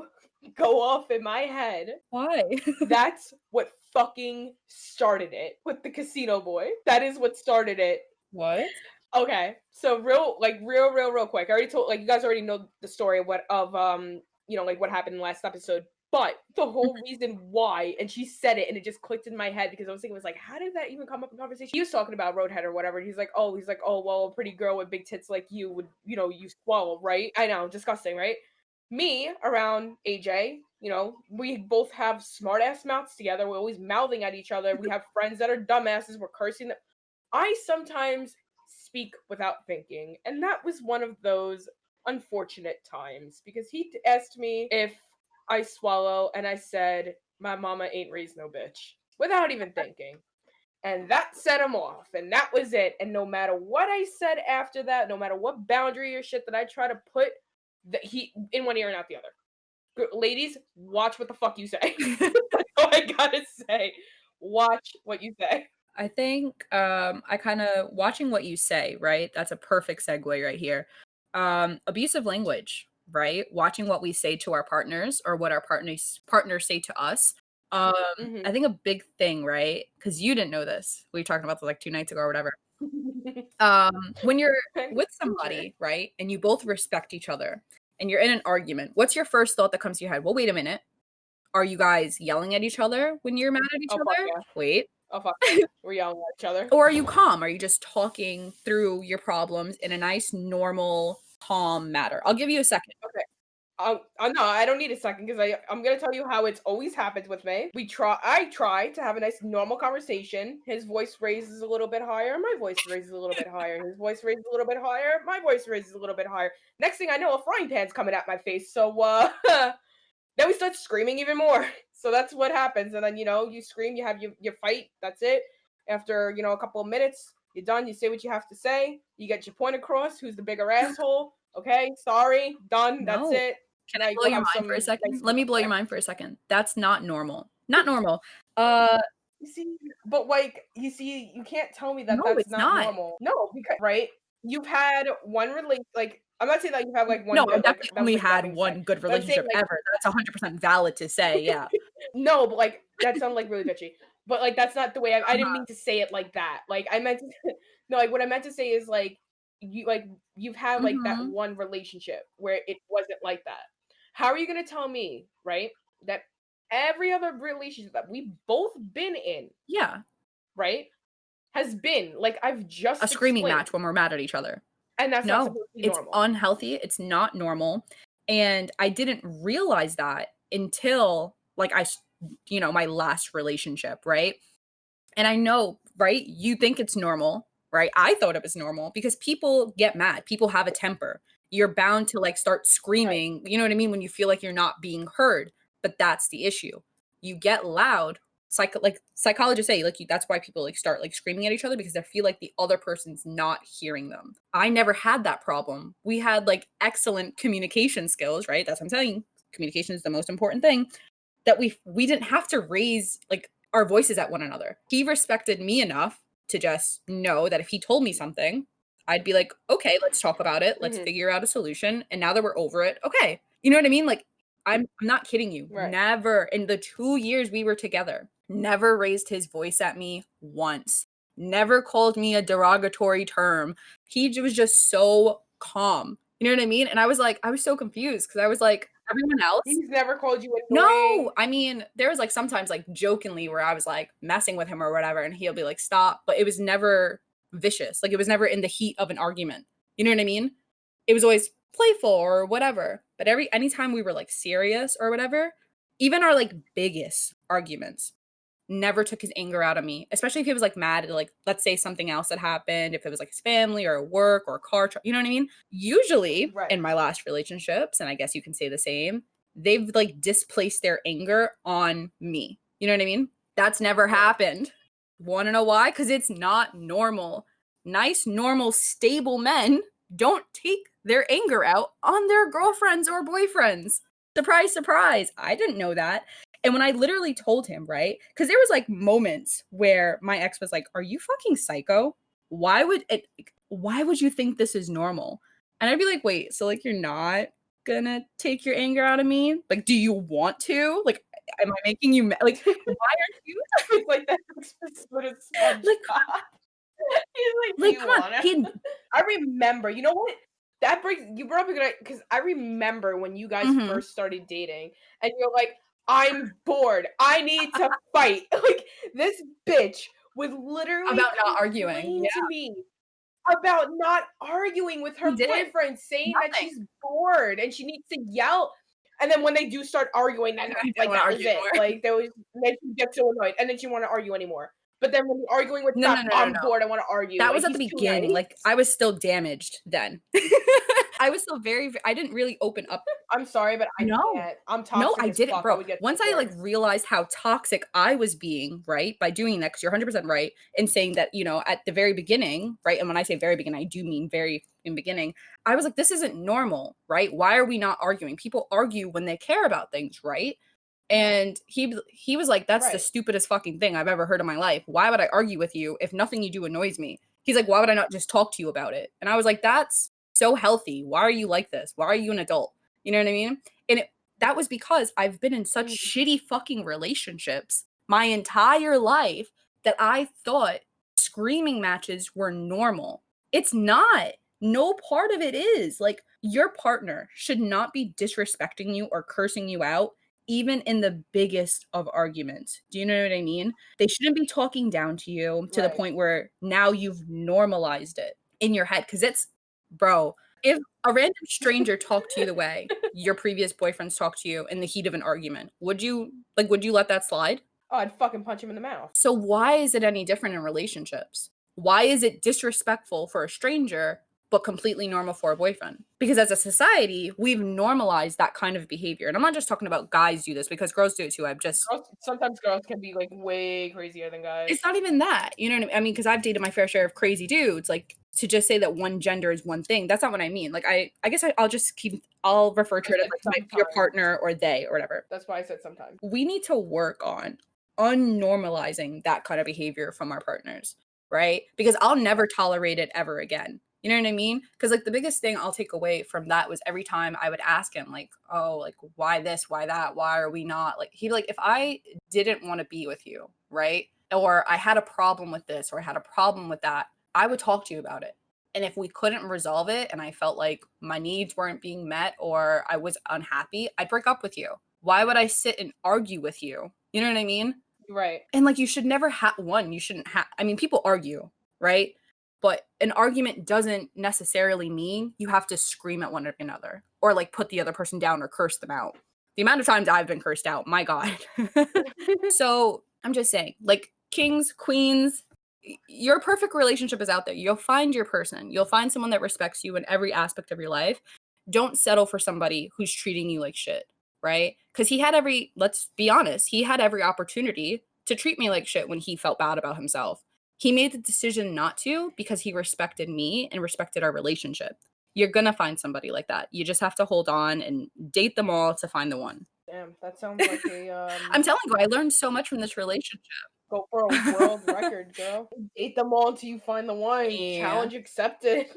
go off in my head. Why? That's what fucking started it with the casino boy. That is what started it. What? Okay. So real quick. I already told like you guys already know the story of like what happened in the last episode. But the whole reason why, and she said it, and it just clicked in my head because I was thinking, it was like, how did that even come up in conversation? He was talking about Roadhead or whatever. And he's like, oh, well, a pretty girl with big tits like you would, you swallow, right? I know, disgusting, right? Me around AJ, we both have smart ass mouths together. We're always mouthing at each other. We have friends that are dumbasses. We're cursing them. I sometimes speak without thinking, and that was one of those unfortunate times because he asked me if I swallow, and I said, "My mama ain't raised no bitch," without even thinking. And that set him off, and that was it. And no matter what I said after that, no matter what boundary or shit that I try to put, he in one ear and out the other. Ladies, watch what the fuck you say. That's all I gotta say. Watch what you say. I think I kind of watching what you say, right? That's a perfect segue right here. Abusive language, right? Watching what we say to our partners or what our partners say to us. I Mhm. think a big thing, right? Because you didn't know this. We were talking about this like 2 nights ago or whatever. When you're with Sure. somebody, right, and you both respect each other and you're in an argument, what's your first thought that comes to your head? Well, wait a minute. Are you guys yelling at each other when you're mad at each Oh, fuck other? yeah. Wait. Oh, fuck yeah. We're yelling at each other. Or are you calm? Are you just talking through your problems in a nice, normal, calm manner? I'll give you a second. Okay. No, I don't need a second because I'm gonna tell you how it's always happened with me. I try to have a nice normal conversation. His voice raises a little bit higher, my voice raises a little bit higher. His voice raises a little bit higher, my voice raises a little bit higher. Next thing I know, a frying pan's coming at my face. So then we start screaming even more. So that's what happens. And then you scream, you have your fight. That's it. After a couple of minutes, you're done. You say what you have to say. You get your point across. Who's the bigger asshole? Okay, sorry, done. That's No. it. Can I Now you blow go your have mind for a some nice second? Let me blow your dinner. mind for a second. That's not normal. Not normal. Uh, You see, but like you can't tell me that no, that's it's not not. normal. No, because right, you've had one relate like I'm not saying that you've had like No, one I've good like definitely that was only like bad had thing to say, one good but I'm saying relationship like ever. That's 100% valid to say, yeah. no, but like that sounded like really bitchy. But like that's not the way I didn't Uh-huh. mean to say it like that. Like I meant to no, like what I meant to say is like you've had like that Mhm. one relationship where it wasn't like that. How are you gonna tell me, right, that every other relationship that we've both been in, Yeah. right, has been like I've A just screaming explained, match when we're mad at each other. and that's not No, supposed to be it's normal. unhealthy, it's not normal, and I didn't realize that until, like, my last relationship, right? And I know, right? You think it's normal, right? I thought it was normal because people get mad. People have a temper. You're bound to like start Right. screaming, you know what I mean, when you feel like you're not being heard. But that's the issue. You get loud. Like psychologists say, like that's why people like start like screaming at each other because they feel like the other person's not hearing them. I never had that problem. We had like excellent communication skills, right? That's what I'm telling you. Communication is the most important thing that we didn't have to raise like our voices at one another. He respected me enough to just know that if he told me something, I'd be like, "Okay, let's talk about it. Let's Mhm. figure out a solution." And now that we're over it, okay. You know what I mean? Like I'm not kidding you. Right. Never in the 2 years we were together, never raised his voice at me once. Never called me a derogatory term. Was just so calm. You know what I mean? And I was so confused because I was like, everyone else He's never called you no, annoying. I mean, there was, like, sometimes, like, jokingly where I was, like, messing with him or whatever, and he'll be like, "Stop," but it was never vicious, like, it was never in the heat of an argument, you know what I mean? It was always playful or whatever, but anytime we were, like, serious or whatever, even our, like, biggest arguments, never took his anger out of me, especially if he was, like, mad at, like, let's say something else that happened, if it was, like, his family or work or car tr you know what I mean? Usually, Right. in my last relationships, and I guess you can say the same, they've, like, displaced their anger on me. You know what I mean? That's never Right. happened. Wanna know why? Because it's not normal. Nice, normal, stable men don't take their anger out on their girlfriends or boyfriends. Surprise, surprise. I didn't know that. And when I literally told him, right? Because there was like moments where my ex was like, "Are you fucking psycho? Why would you think this is normal?" And I'd be like, "Wait, so like you're not gonna take your anger out of me? Like, do you want to? Like, am I making you like why aren't you It's like that episode of like SpongeBob. He's like, "Do like you come on." wanna?" He I remember. You know what? That brings you brought up a good because I remember when you guys Mhm. first started dating, and you're like, "I'm bored. I need to fight." Like this bitch would literally About not arguing. complain Yeah. to me about not arguing with He her didn't. boyfriend, saying that Nothing. she's bored and she needs to yell. And then when they do start arguing, then I didn't like wanna that was argue it. anymore. Like there was then she gets so annoyed, and then she want to argue anymore. But then when the arguing would No, no, stop, no, no, I'm no. bored. I want to argue. That Like was at the he's too beginning, nice. like, I was still damaged then. I was still I didn't really open up. I'm sorry, but I No. can't. I'm No, toxic I as didn't, fuck. I bro. would get so Once I, like, bored. realized how toxic I was being, right, by doing that, because 'cause you're 100% right in saying that, at the very beginning, right, and when I say very beginning, I do mean very in beginning, I was like, "This isn't normal, right? Why are we not arguing?" People argue when they care about things, right? And he was like, "That's the Right. stupidest fucking thing I've ever heard in my life. Why would I argue with you if nothing you do annoys me?" He's like, "Why would I not just talk to you about it?" And I was like, "That's so healthy. Why are you like this? Why are you an adult?" You know what I mean? And That was because I've been in such Mm, shitty fucking relationships my entire life that I thought screaming matches were normal. It's not. No part of it is. Like, your partner should not be disrespecting you or cursing you out, even in the biggest of arguments. Do you know what I mean? They shouldn't be talking down to you to the right. point where now you've normalized it in your head. Cause it's, bro, if a random stranger talked to you the way your previous boyfriends talked to you in the heat of an argument, would you let that slide? Oh, I'd fucking punch him in the mouth. So why is it any different in relationships? Why is it disrespectful for a stranger but completely normal for a boyfriend? Because as a society, we've normalized that kind of behavior. And I'm not just talking about guys do this because girls do it too. Sometimes girls can be, like, way crazier than It's guys. not even that. You know what I mean? I mean, because I've dated my fair share of crazy dudes. Like, to just say that one gender is one thing, that's not what I mean. Like, I guess I'll refer to I it as said like your sometimes. partner or they or whatever. That's why I said sometimes. We need to work on unnormalizing that kind of behavior from our partners, right? Because I'll never tolerate it ever again. You know what I mean? Because like the biggest thing I'll take away from that was every time I would ask him, like, oh, like, why this, why that, why are we not? Like, he'd be like, if I didn't want to be with you, right? Or I had a problem with this, or I had a problem with that, I would talk to you about it. And if we couldn't resolve it and I felt like my needs weren't being met or I was unhappy, I'd break up with you. Why would I sit and argue with you? You know what I mean? Right. And like you should never have one, you shouldn't have I mean, people argue, right? But an argument doesn't necessarily mean you have to scream at one another or like put the other person down or curse them out. The amount of times I've been cursed out, my God. So I'm just saying, like kings, queens, your perfect relationship is out there. You'll find your person. You'll find someone that respects you in every aspect of your life. Don't settle for somebody who's treating you like shit, right? Because let's be honest, he had every opportunity to treat me like shit when he felt bad about himself. He made the decision not to because he respected me and respected our relationship. You're gonna find somebody like that. You just have to hold on and date them all to find the one. Damn, that sounds like a, I'm telling you, I learned so much from this relationship. go for a world record, girl. Date them all until you find the one. Yeah. Challenge accepted.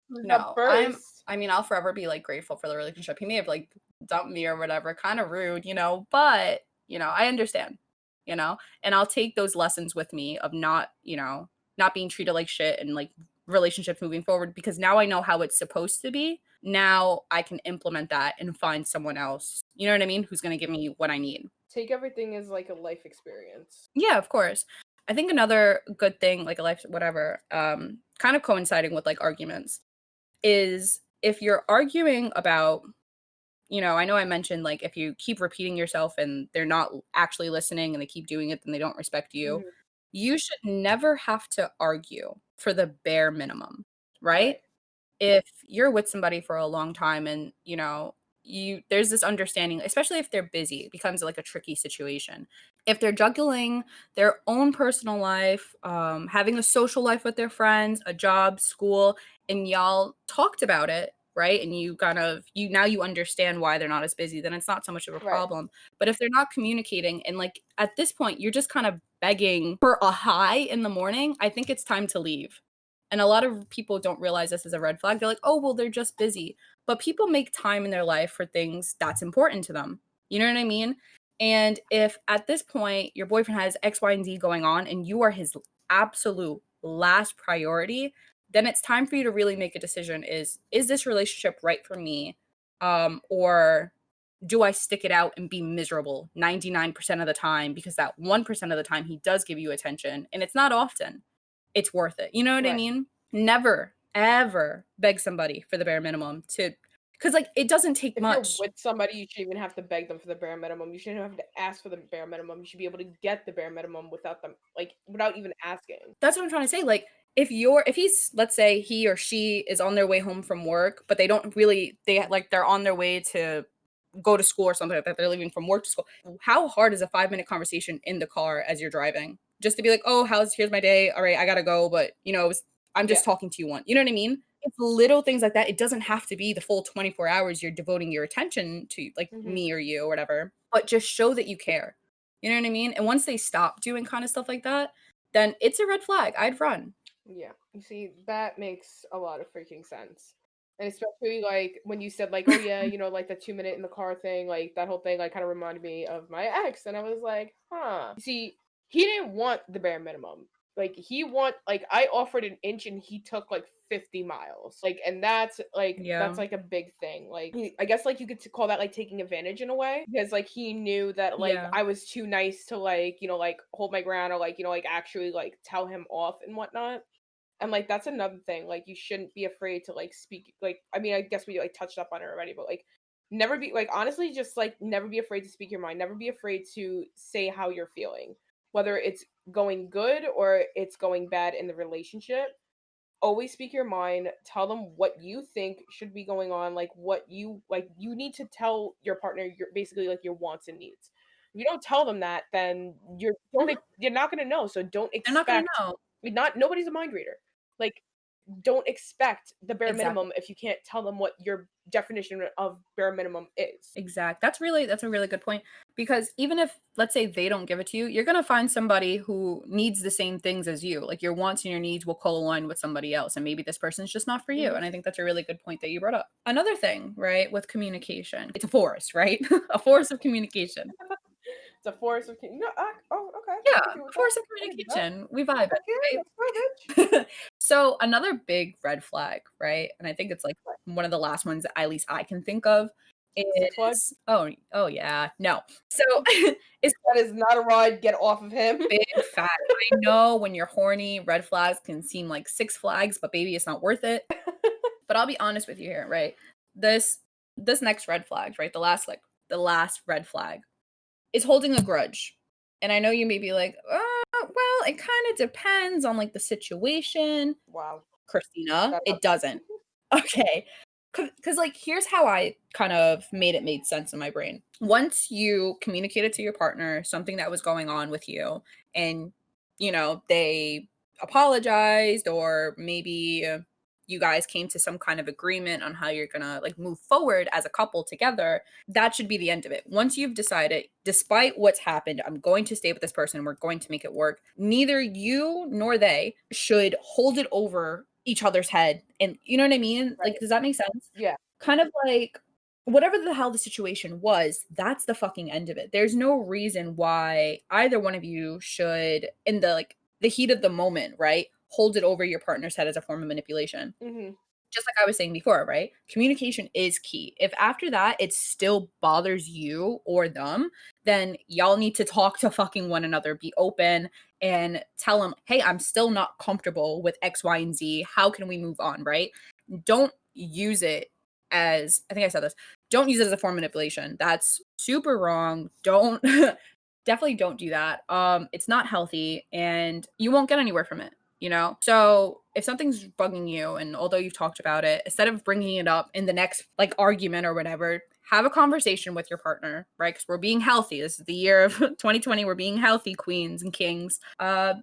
Who's up No, first? I mean, I'll forever be, like, grateful for the relationship. He may have, like, dumped me or whatever, kinda rude, but, I understand, you know? And I'll take those lessons with me of not being treated like shit and, like, relationships moving forward because now I know how it's supposed to be. Now I can implement that and find someone else, you know what I mean, who's gonna give me what I need. Take everything as, like, a life experience. Yeah, of course. I think another good thing, like a life whatever, kind of coinciding with, like, arguments is if you're arguing about I know I mentioned, like, if you keep repeating yourself and they're not actually listening and they keep doing it, then they don't respect you. Mhm. You should never have to argue for the bare minimum, right? Right. If you're with somebody for a long time and, there's this understanding, especially if they're busy, it becomes like a tricky situation. If they're juggling their own personal life, having a social life with their friends, a job, school, and y'all talked about it, right? And you kind of you understand why they're not as busy, then it's not so much of a Right. problem. But if they're not communicating and like at this point you're just kind of begging for a high in the morning, I think it's time to leave. And a lot of people don't realize this is a red flag. They're like, "Oh, well, they're just busy." But people make time in their life for things that's important to them. You know what I mean? And if at this point your boyfriend has X, Y, and Z going on and you are his absolute last priority, then it's time for you to really make a decision is this relationship right for me? Or do I stick it out and be miserable 99% of the time because that 1% of the time he does give you attention and it's not often. It's worth it. You know what I Right. mean? Never, ever beg somebody for the bare minimum because like, it doesn't take If you're much. with somebody, you shouldn't even have to beg them for the bare minimum. You shouldn't have to ask for the bare minimum. You should be able to get the bare minimum without them, like, without even asking. That's what I'm trying to say, like, if he's let's say he or she is on their way home from work, but they're on their way to go to school or something like that, they're leaving from work to school. How hard is a 5-minute conversation in the car as you're driving? Just to be like, "Oh, here's my day. All right, I gotta go, but, I'm Yeah. just talking to you one." You know what I mean? It's little things like that. It doesn't have to be the full 24 hours you're devoting your attention to, like, Mhm. me or you or whatever, but just show that you care. You know what I mean? And once they stop doing kinda stuff like that, then it's a red flag. I'd run. Yeah. You see, that makes a lot of freaking sense. And especially, like, when you said, like, "Oh, yeah, like, the 2-minute in the car thing," like, that whole thing, like, kinda reminded me of my ex, and I was like, "Huh." See, he didn't want the bare minimum. Like, I offered an inch and he took, like, 50 miles. Like, and that's, Yeah. like, a big thing. Like, I guess, like, you could call that, like, taking advantage in a way because, like, he knew that, like, Yeah. I was too nice to, like, like, hold my ground or, like, like, actually, like, tell him off and whatnot. And, like, that's another thing, like, you shouldn't be afraid to, like, speak like, I mean, I guess we, like, touched up on it already, but, like, never be like, honestly, just, like, never be afraid to speak your mind, never be afraid to say how you're feeling, whether it's going good or it's going bad in the relationship. Always speak your mind, tell them what you think should be going on, like, you need to tell your partner your basically, like, your wants and needs. If you don't tell them that, then Mhm. you're not gonna know, so don't They're not gonna expect know. not nobody's a mind reader. Like, don't expect the bare Exactly. minimum if you can't tell them what your definition of bare minimum is. That's a really good point because even if let's say they don't give it to you, you're gonna find somebody who needs the same things as you. Like your wants and your needs will co-align with somebody else, and maybe this person's just not for you. Mhm. And I think that's a really good point that you brought up. Another thing, right, with communication, it's a force, right? A force of communication. It's a force of no, oh, okay, Yeah, I can deal a with that. force of I can do that. communication. We vibe Heck yeah, it, let's go, bitch. right? So another big red flag, right? And I think it's like one of the last ones that at least I can think of Six Flags? is oh yeah, no. So it's That is not a ride, get off of him. big fat. I know when you're horny, red flags can seem like Six Flags, but baby, it's not worth it. But I'll be honest with you here, right? This this next red flag, right? The last red flag is holding a grudge. And I know you may be like, well, it kind of depends on like the situation. Wow, Christina, shut up. it doesn't. Okay. Because like here's how I kind of made sense in my brain. Once you communicated to your partner something that was going on with you and they apologized or maybe you guys came to some kind of agreement on how you're gonna like move forward as a couple together, that should be the end of it. Once you've decided, despite what's happened, I'm going to stay with this person, we're going to make it work, neither you nor they should hold it over each other's head. And you know what I mean? Like, Right. does that make sense? Yeah. Kind of like whatever the hell the situation was, that's the fucking end of it. There's no reason why either one of you should, in the like the heat of the moment, right, hold it over your partner's head as a form of manipulation. Mhm. Just like I was saying before, right? Communication is key. If after that it still bothers you or them, then y'all need to talk to fucking one another, be open and tell them, "Hey, I'm still not comfortable with X, Y, and Z. How can we move on?" Right? Don't use it as I think I said this. Don't use it as a form of manipulation. That's super wrong. Don't definitely don't do that. It's not healthy and you won't get anywhere from it. So if something's bugging you and although you've talked about it, instead of bringing it up in the next like argument or whatever, have a conversation with your partner, right? Because we're being healthy. This is the year of 2020. We're being healthy, queens and kings. Talk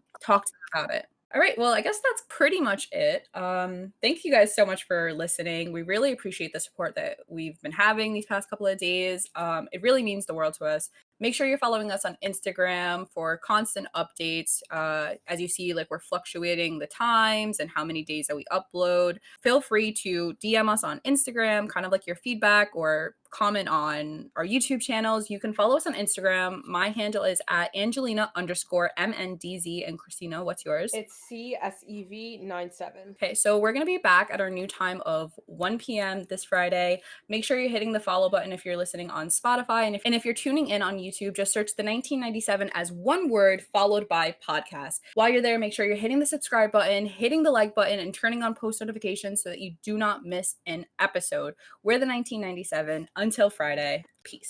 to them about it. All right, well, I guess that's pretty much it. Thank you guys so much for listening. We really appreciate the support that we've been having these past couple of days. It really means the world to us. Make sure you're following us on Instagram for constant updates. As you see, like we're fluctuating the times and how many days that we upload. Feel free to DM us on Instagram, kind of like your feedback or comment on our YouTube channels. You can follow us on Instagram. My handle is at Angelina_MNDZ. And Christina, what's yours? It's CSEV97. Okay, so we're going to be back at our new time of 1 p.m. this Friday. Make sure you're hitting the follow button if you're listening on Spotify. And if you're tuning in on YouTube, just search the 1997 as one word followed by podcast. While you're there, make sure you're hitting the subscribe button, hitting the like button, and turning on post notifications so that you do not miss an episode. We're the 1997. Until Friday, peace.